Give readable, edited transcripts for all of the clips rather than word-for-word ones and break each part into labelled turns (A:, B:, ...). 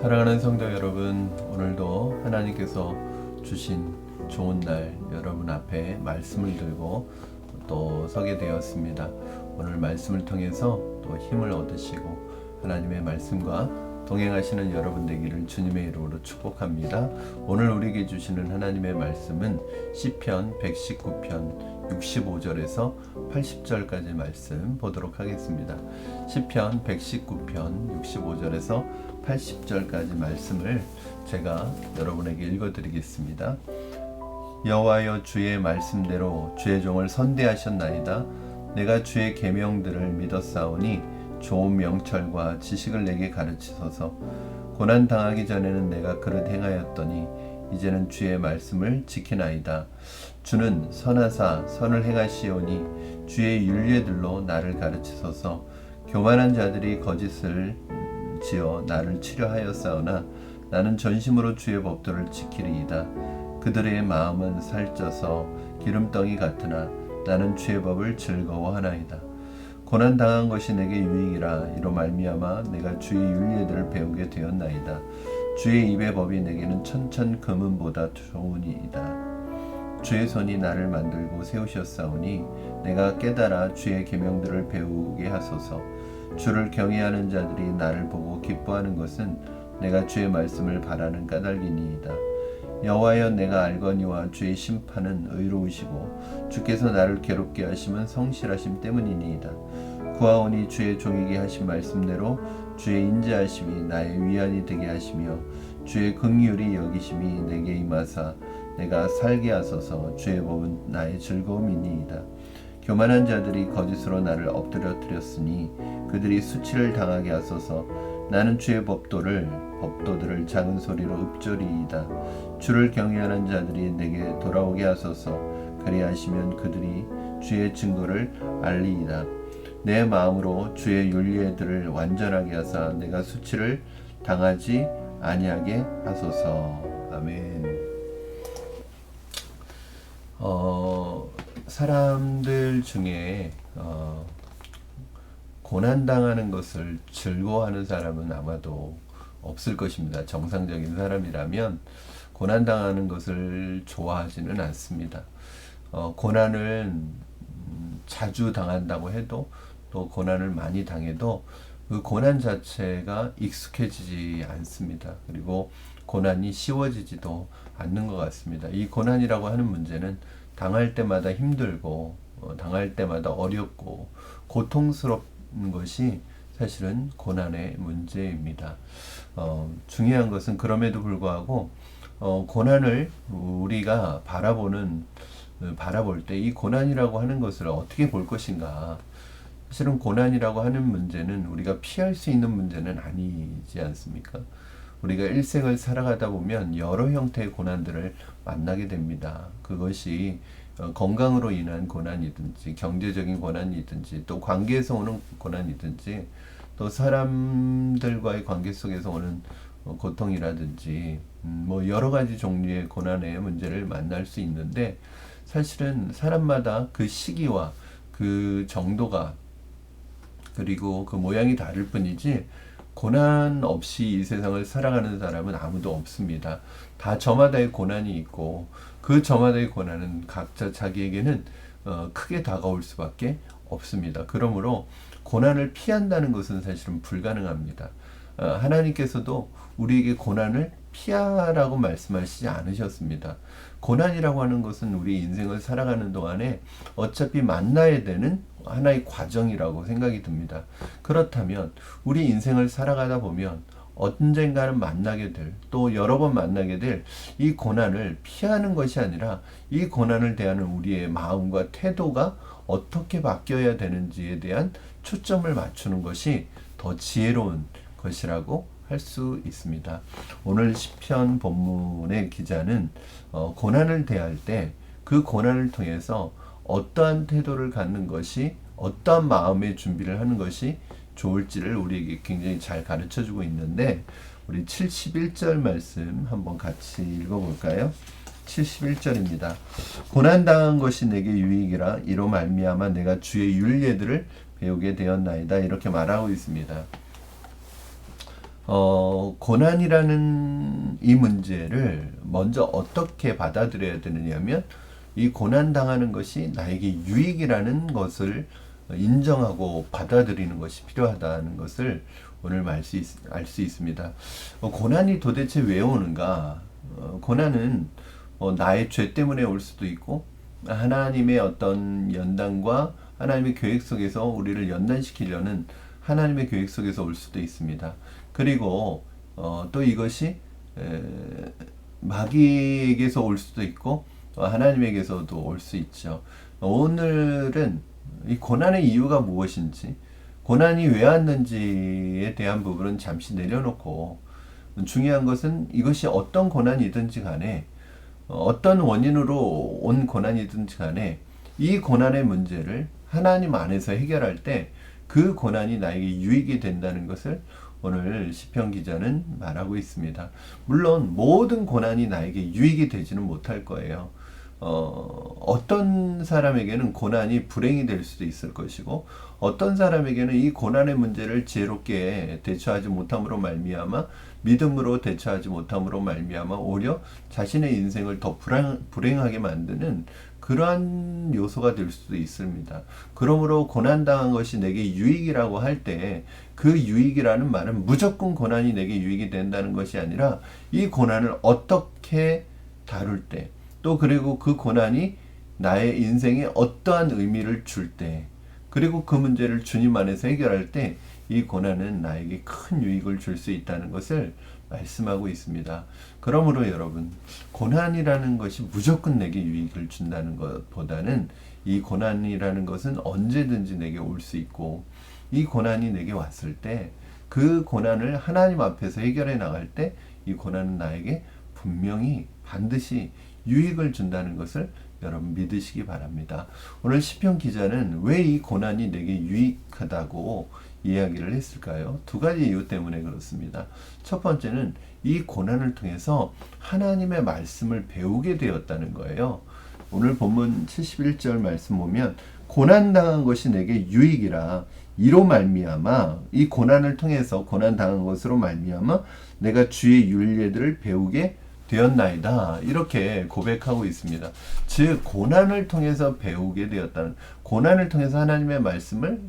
A: 사랑하는 성도 여러분, 오늘도 하나님께서 주신 좋은 날 여러분 앞에 말씀을 들고 또 서게 되었습니다. 오늘 말씀을 통해서 또 힘을 얻으시고 하나님의 말씀과 동행하시는 여러분 되기를 주님의 이름으로 축복합니다. 오늘 우리에게 주시는 하나님의 말씀은 시편 119편 65절에서 80절까지 말씀 보도록 하겠습니다. 시편 119편 65절에서 80절까지 말씀을 제가 여러분에게 읽어드리겠습니다. 여호와여, 주의 말씀대로 주의 종을 선대하셨나이다. 내가 주의 계명들을 믿었사오니 좋은 명철과 지식을 내게 가르치소서. 고난 당하기 전에는 내가 그릇 행하였더니 이제는 주의 말씀을 지키나이다. 주는 선하사 선을 행하시오니 주의 율례들로 나를 가르치소서. 교만한 자들이 거짓을 지어 나를 치려하였사오나 나는 전심으로 주의 법도를 지키리이다. 그들의 마음은 살쪄서 기름덩이 같으나 나는 주의 법을 즐거워하나이다. 고난 당한 것이 내게 유익이라. 이로 말미암아 내가 주의 율례들을 배우게 되었나이다. 주의 입의 법이 내게는 천천 금은보다 좋으니이다. 주의 손이 나를 만들고 세우셨사오니 내가 깨달아 주의 계명들을 배우게 하소서. 주를 경외하는 자들이 나를 보고 기뻐하는 것은 내가 주의 말씀을 바라는 까닭이니이다. 여호와여, 내가 알거니와 주의 심판은 의로우시고 주께서 나를 괴롭게 하심은 성실하심 때문이니이다. 구하오니 주의 종에게 하신 말씀대로 주의 인자하심이 나의 위안이 되게 하시며 주의 긍휼이 여기심이 내게 임하사 내가 살게 하소서. 주의 법은 나의 즐거움이니이다. 교만한 자들이 거짓으로 나를 엎드려뜨렸으니 그들이 수치를 당하게 하소서. 나는 주의 법도들을 작은 소리로 읊조리이다. 주를 경외하는 자들이 내게 돌아오게 하소서. 그리하시면 그들이 주의 증거를 알리이다. 내 마음으로 주의 율례들을 완전하게 하사 내가 수치를 당하지 아니하게 하소서. 아멘. 사람들 중에 고난당하는 것을 즐거워하는 사람은 아마도 없을 것입니다. 정상적인 사람이라면 고난당하는 것을 좋아하지는 않습니다. 고난을 자주 당한다고 해도 또 고난을 많이 당해도 그 고난 자체가 익숙해지지 않습니다. 그리고 고난이 쉬워지지도 않는 것 같습니다. 이 고난이라고 하는 문제는 당할 때마다 힘들고 당할 때마다 어렵고 고통스럽은 것이 사실은 고난의 문제입니다. 중요한 것은 그럼에도 불구하고 고난을 우리가 바라볼 때 이 고난이라고 하는 것을 어떻게 볼 것인가. 사실은 고난이라고 하는 문제는 우리가 피할 수 있는 문제는 아니지 않습니까? 우리가 일생을 살아가다 보면 여러 형태의 고난들을 만나게 됩니다. 그것이 건강으로 인한 고난이든지 경제적인 고난이든지 또 관계에서 오는 고난이든지 또 사람들과의 관계 속에서 오는 고통이라든지 뭐 여러 가지 종류의 고난의 문제를 만날 수 있는데 사실은 사람마다 그 시기와 그 정도가 그리고 그 모양이 다를 뿐이지 고난 없이 이 세상을 살아가는 사람은 아무도 없습니다. 다 저마다의 고난이 있고 그 저마다의 고난은 각자 자기에게는 크게 다가올 수밖에 없습니다. 그러므로 고난을 피한다는 것은 사실은 불가능합니다. 하나님께서도 우리에게 고난을 피하라고 말씀하시지 않으셨습니다. 고난이라고 하는 것은 우리 인생을 살아가는 동안에 어차피 만나야 되는 하나의 과정이라고 생각이 듭니다. 그렇다면 우리 인생을 살아가다 보면 언젠가는 만나게 될, 또 여러 번 만나게 될 이 고난을 피하는 것이 아니라 이 고난을 대하는 우리의 마음과 태도가 어떻게 바뀌어야 되는지에 대한 초점을 맞추는 것이 더 지혜로운 것이라고 할 수 있습니다. 오늘 시편 본문의 기자는 고난을 대할 때 그 고난을 통해서 어떠한 태도를 갖는 것이, 어떠한 마음의 준비를 하는 것이 좋을지를 우리에게 굉장히 잘 가르쳐주고 있는데 우리 71절 말씀 한번 같이 읽어볼까요? 71절입니다. 고난당한 것이 내게 유익이라. 이로 말미암아 내가 주의 율례들을 배우게 되었나이다. 이렇게 말하고 있습니다. 고난이라는 이 문제를 먼저 어떻게 받아들여야 되느냐면, 이 고난 당하는 것이 나에게 유익이라는 것을 인정하고 받아들이는 것이 필요하다는 것을 오늘 알 수 있습니다. 고난이 도대체 왜 오는가? 고난은 나의 죄 때문에 올 수도 있고, 하나님의 어떤 연단과 하나님의 계획 속에서 우리를 연단시키려는 하나님의 계획 속에서 올 수도 있습니다. 그리고 또 이것이 마귀에게서 올 수도 있고 하나님에게서도 올 수 있죠. 오늘은 이 고난의 이유가 무엇인지, 고난이 왜 왔는지에 대한 부분은 잠시 내려놓고, 중요한 것은 이것이 어떤 고난이든지 간에, 어떤 원인으로 온 고난이든지 간에 이 고난의 문제를 하나님 안에서 해결할 때 그 고난이 나에게 유익이 된다는 것을 오늘 시편 기자는 말하고 있습니다. 물론 모든 고난이 나에게 유익이 되지는 못할 거예요. 어떤 사람에게는 고난이 불행이 될 수도 있을 것이고, 어떤 사람에게는 이 고난의 문제를 지혜롭게 대처하지 못함으로 말미암아, 믿음으로 대처하지 못함으로 말미암아 오히려 자신의 인생을 더 불행하게 만드는 그러한 요소가 될 수도 있습니다. 그러므로 고난당한 것이 내게 유익이라고 할 때, 그 유익이라는 말은 무조건 고난이 내게 유익이 된다는 것이 아니라, 이 고난을 어떻게 다룰 때, 또 그리고 그 고난이 나의 인생에 어떠한 의미를 줄 때, 그리고 그 문제를 주님 안에서 해결할 때 이 고난은 나에게 큰 유익을 줄 수 있다는 것을 말씀하고 있습니다. 그러므로 여러분, 고난이라는 것이 무조건 내게 유익을 준다는 것보다는, 이 고난이라는 것은 언제든지 내게 올 수 있고, 이 고난이 내게 왔을 때 그 고난을 하나님 앞에서 해결해 나갈 때 이 고난은 나에게 분명히 반드시 유익을 준다는 것을 여러분 믿으시기 바랍니다. 오늘 시편 기자는 왜 이 고난이 내게 유익하다고 이야기를 했을까요? 두 가지 이유 때문에 그렇습니다. 첫 번째는 이 고난을 통해서 하나님의 말씀을 배우게 되었다는 거예요. 오늘 본문 71절 말씀 보면, 고난당한 것이 내게 유익이라, 이로 말미암아, 이 고난을 통해서 고난당한 것으로 말미암아 내가 주의 율례들을 배우게 되었나이다, 이렇게 고백하고 있습니다. 즉 고난을 통해서 배우게 되었다는, 고난을 통해서 하나님의 말씀을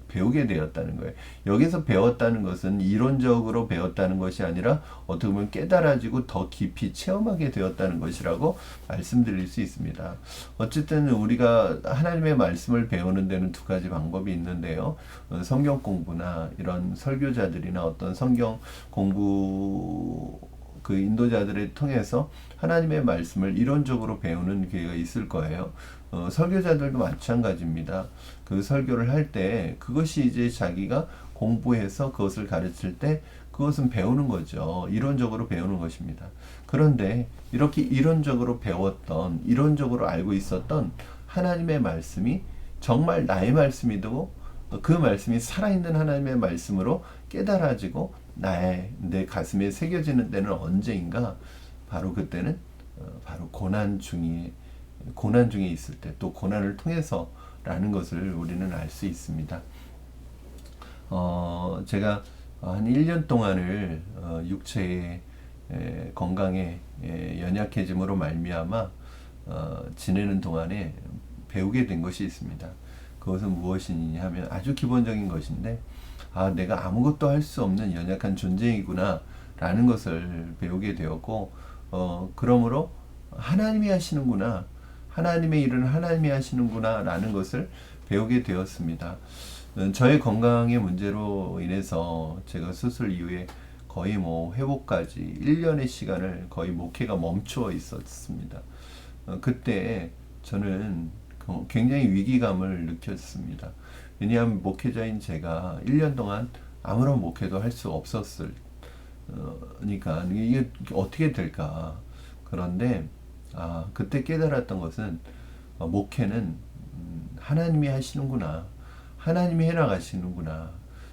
A: 배우게 되었다는 거예요. 여기서 배웠다는 것은 이론적으로 배웠다는 것이 아니라 어떻게 보면 깨달아지고 더 깊이 체험하게 되었다는 것이라고 말씀드릴 수 있습니다. 어쨌든 우리가 하나님의 말씀을 배우는 데는 두 가지 방법이 있는데요. 성경 공부나 이런 설교자들이나 어떤 성경 공부 그 인도자들을 통해서 하나님의 말씀을 이론적으로 배우는 기회가 있을 거예요. 설교자들도 마찬가지입니다. 그 설교를 할 때 그것이 이제 자기가 공부해서 그것을 가르칠 때 그것은 배우는 거죠. 이론적으로 배우는 것입니다. 그런데 이렇게 이론적으로 배웠던, 이론적으로 알고 있었던 하나님의 말씀이 정말 나의 말씀이고, 그 말씀이 살아있는 하나님의 말씀으로 깨달아지고 내 가슴에 새겨지는 때는 언제인가? 바로 그때는 바로 고난 중에 있을 때, 또 고난을 통해서라는 것을 우리는 알 수 있습니다. 제가 한 1년 동안을 육체의 건강에 연약해짐으로 말미암아 지내는 동안에 배우게 된 것이 있습니다. 그것은 무엇이냐 하면 아주 기본적인 것인데, 내가 아무것도 할 수 없는 연약한 존재이구나 라는 것을 배우게 되었고, 그러므로 하나님이 하시는구나, 하나님의 일은 하나님이 하시는구나 라는 것을 배우게 되었습니다. 저의 건강의 문제로 인해서 제가 수술 이후에 거의 회복까지 1년의 시간을 거의 목회가 멈추어 있었습니다. 그때 저는 굉장히 위기감을 느꼈습니다. 왜냐하면 목회자인 제가 1년 동안 아무런 목회도 할 수 없었을 그러니까 이게 어떻게 될까. 그런데 그때 깨달았던 것은 목회는 하나님이 하시는구나, 하나님이 해나가시는구나.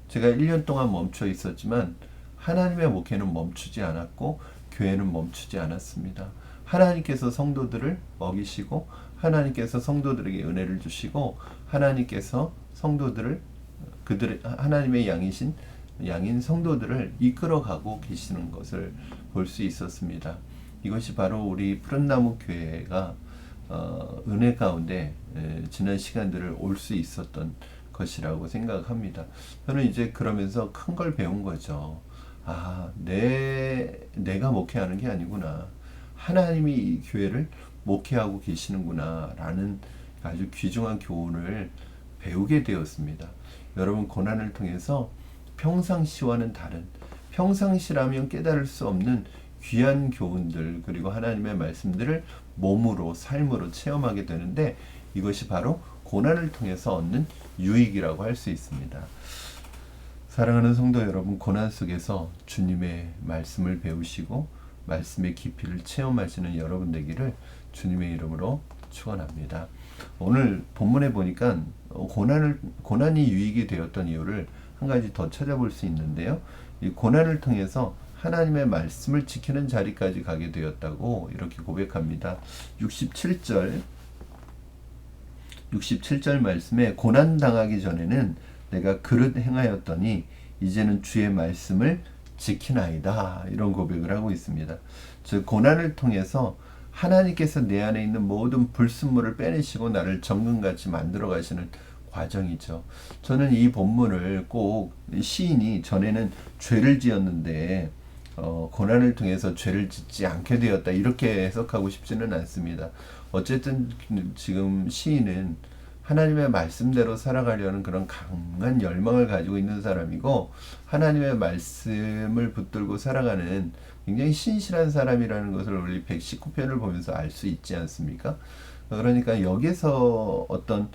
A: 제가 1년 동안 멈춰 있었지만 하나님의 목회는 멈추지 않았고 교회는 멈추지 않았습니다. 하나님께서 성도들을 먹이시고, 하나님께서 성도들에게 은혜를 주시고, 하나님께서 성도들을 하나님의 양이신 양인 성도들을 이끌어가고 계시는 것을 볼 수 있었습니다. 이것이 바로 우리 푸른나무 교회가 은혜 가운데 지난 시간들을 올 수 있었던 것이라고 생각합니다. 저는 이제 그러면서 큰 걸 배운 거죠. 내가 목회하는 게 아니구나. 하나님이 이 교회를 목회하고 계시는구나 라는 아주 귀중한 교훈을 배우게 되었습니다. 여러분, 고난을 통해서 평상시와는 다른, 평상시라면 깨달을 수 없는 귀한 교훈들, 그리고 하나님의 말씀들을 몸으로, 삶으로 체험하게 되는데, 이것이 바로 고난을 통해서 얻는 유익이라고 할 수 있습니다. 사랑하는 성도 여러분, 고난 속에서 주님의 말씀을 배우시고 말씀의 깊이를 체험하시는 여러분 되기를 주님의 이름으로 축원합니다. 오늘 본문에 보니까 고난이 유익이 되었던 이유를 한 가지 더 찾아볼 수 있는데요. 이 고난을 통해서 하나님의 말씀을 지키는 자리까지 가게 되었다고 이렇게 고백합니다. 67절 말씀에 고난 당하기 전에는 내가 그릇 행하였더니 이제는 주의 말씀을 지키나이다. 이런 고백을 하고 있습니다. 즉 고난을 통해서 하나님께서 내 안에 있는 모든 불순물을 빼내시고 나를 정금같이 만들어 가시는 과정이죠. 저는 이 본문을 꼭 시인이 전에는 죄를 지었는데 고난을 통해서 죄를 짓지 않게 되었다 이렇게 해석하고 싶지는 않습니다. 어쨌든 지금 시인은 하나님의 말씀대로 살아가려는 그런 강한 열망을 가지고 있는 사람이고, 하나님의 말씀을 붙들고 살아가는 굉장히 신실한 사람이라는 것을 우리 119편을 보면서 알 수 있지 않습니까? 그러니까 여기서 어떤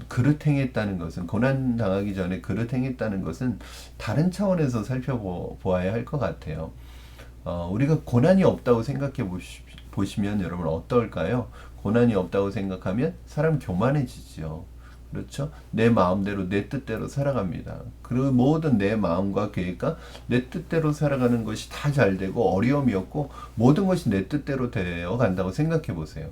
A: 그릇 행했다는 것은, 고난 당하기 전에 그릇 행했다는 것은 다른 차원에서 살펴보아야 할 것 같아요. 우리가 고난이 없다고 생각해 보시면 여러분 어떨까요? 고난이 없다고 생각하면 사람 교만해지죠. 그렇죠? 내 마음대로 내 뜻대로 살아갑니다. 그리고 모든 내 마음과 계획과 내 뜻대로 살아가는 것이 다 잘 되고 어려움이 없고 모든 것이 내 뜻대로 되어 간다고 생각해 보세요.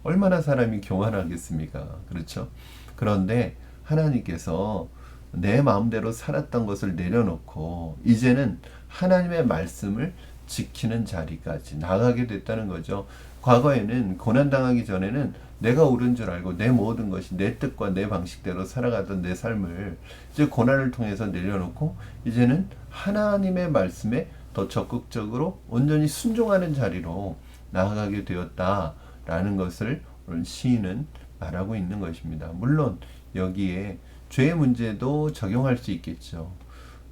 A: 얼마나 사람이 교만하겠습니까? 그렇죠? 그런데 하나님께서 내 마음대로 살았던 것을 내려놓고 이제는 하나님의 말씀을 지키는 자리까지 나가게 됐다는 거죠. 과거에는 고난당하기 전에는 내가 옳은 줄 알고 내 모든 것이 내 뜻과 내 방식대로 살아가던 내 삶을 이제 고난을 통해서 내려놓고 이제는 하나님의 말씀에 더 적극적으로 온전히 순종하는 자리로 나아가게 되었다라는 것을 오늘 시인은 말하고 있는 것입니다. 물론 여기에 죄의 문제도 적용할 수 있겠죠.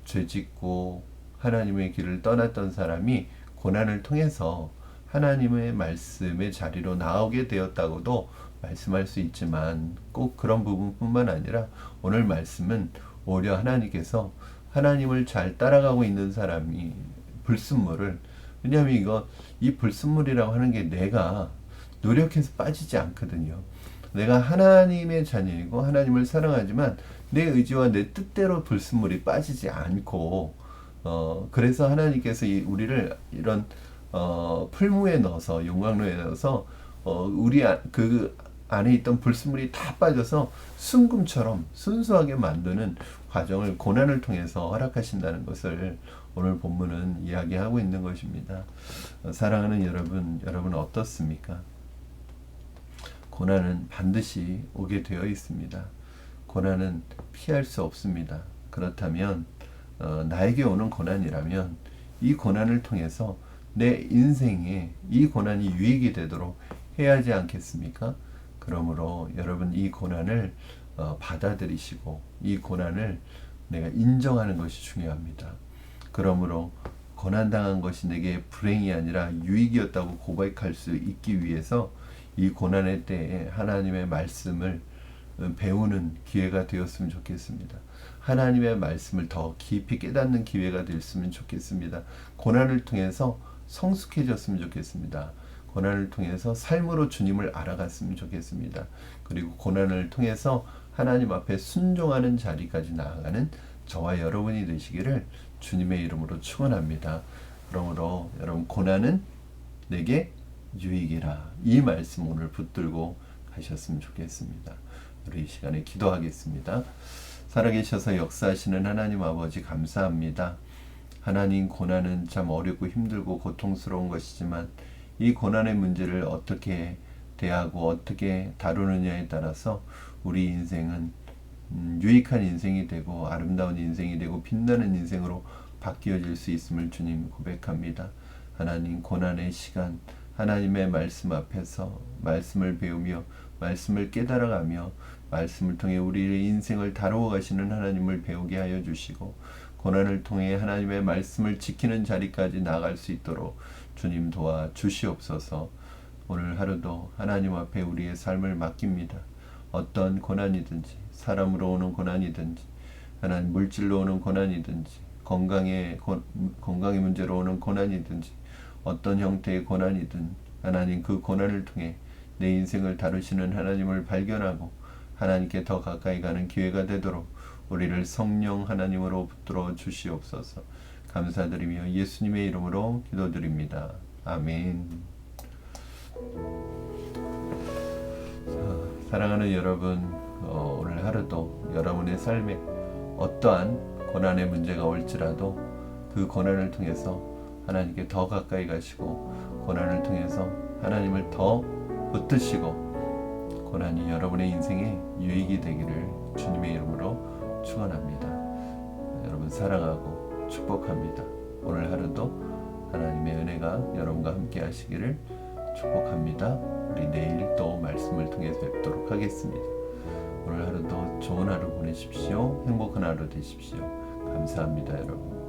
A: 죄 짓고 하나님의 길을 떠났던 사람이 고난을 통해서 하나님의 말씀의 자리로 나오게 되었다고도 말씀할 수 있지만 꼭 그런 부분뿐만 아니라 오늘 말씀은 오히려 하나님께서 하나님을 잘 따라가고 있는 사람이 불순물을, 왜냐하면 이 불순물이라고 하는 게 내가 노력해서 빠지지 않거든요. 내가 하나님의 자녀이고 하나님을 사랑하지만 내 의지와 내 뜻대로 불순물이 빠지지 않고 그래서 하나님께서 우리를 이런 풀무에 넣어서 용광로에 넣어서 우리 그 안에 있던 불순물이 다 빠져서 순금처럼 순수하게 만드는 과정을 고난을 통해서 허락하신다는 것을 오늘 본문은 이야기하고 있는 것입니다. 사랑하는 여러분 어떻습니까? 고난은 반드시 오게 되어 있습니다. 고난은 피할 수 없습니다. 그렇다면 나에게 오는 고난이라면 이 고난을 통해서 내 인생에 이 고난이 유익이 되도록 해야 하지 않겠습니까? 그러므로 여러분 이 고난을 받아들이시고 이 고난을 내가 인정하는 것이 중요합니다. 그러므로 고난당한 것이 내게 불행이 아니라 유익이었다고 고백할 수 있기 위해서 이 고난의 때에 하나님의 말씀을 배우는 기회가 되었으면 좋겠습니다. 하나님의 말씀을 더 깊이 깨닫는 기회가 됐으면 좋겠습니다. 고난을 통해서 성숙해졌으면 좋겠습니다. 고난을 통해서 삶으로 주님을 알아갔으면 좋겠습니다. 그리고 고난을 통해서 하나님 앞에 순종하는 자리까지 나아가는 저와 여러분이 되시기를 주님의 이름으로 축원합니다. 그러므로 여러분 고난은 내게 유익이라 이 말씀 오늘 붙들고 가셨으면 좋겠습니다. 우리 이 시간에 기도하겠습니다. 살아계셔서 역사하시는 하나님 아버지 감사합니다. 하나님, 고난은 참 어렵고 힘들고 고통스러운 것이지만 이 고난의 문제를 어떻게 대하고 어떻게 다루느냐에 따라서 우리 인생은 유익한 인생이 되고 아름다운 인생이 되고 빛나는 인생으로 바뀌어질 수 있음을 주님 고백합니다. 하나님, 고난의 시간 하나님의 말씀 앞에서 말씀을 배우며 말씀을 깨달아가며 말씀을 통해 우리의 인생을 다루어 가시는 하나님을 배우게 하여 주시고 고난을 통해 하나님의 말씀을 지키는 자리까지 나아갈 수 있도록 주님 도와 주시옵소서. 오늘 하루도 하나님 앞에 우리의 삶을 맡깁니다. 어떤 고난이든지 사람으로 오는 고난이든지 하나님 물질로 오는 고난이든지 건강의 문제로 오는 고난이든지 어떤 형태의 고난이든 하나님 그 고난을 통해 내 인생을 다루시는 하나님을 발견하고 하나님께 더 가까이 가는 기회가 되도록 우리를 성령 하나님으로 붙들어 주시옵소서. 감사드리며 예수님의 이름으로 기도드립니다. 아멘. 사랑하는 여러분, 오늘 하루도 여러분의 삶에 어떠한 고난의 문제가 올지라도 그 고난을 통해서 하나님께 더 가까이 가시고 고난을 통해서 하나님을 더 붙드시고 고난이 여러분의 인생에 유익이 되기를 주님의 이름으로 축원합니다. 여러분 사랑하고 축복합니다. 오늘 하루도 하나님의 은혜가 여러분과 함께 하시기를 축복합니다. 우리 내일 또 말씀을 통해서 뵙도록 하겠습니다. 오늘 하루도 좋은 하루 보내십시오. 행복한 하루 되십시오. 감사합니다, 여러분.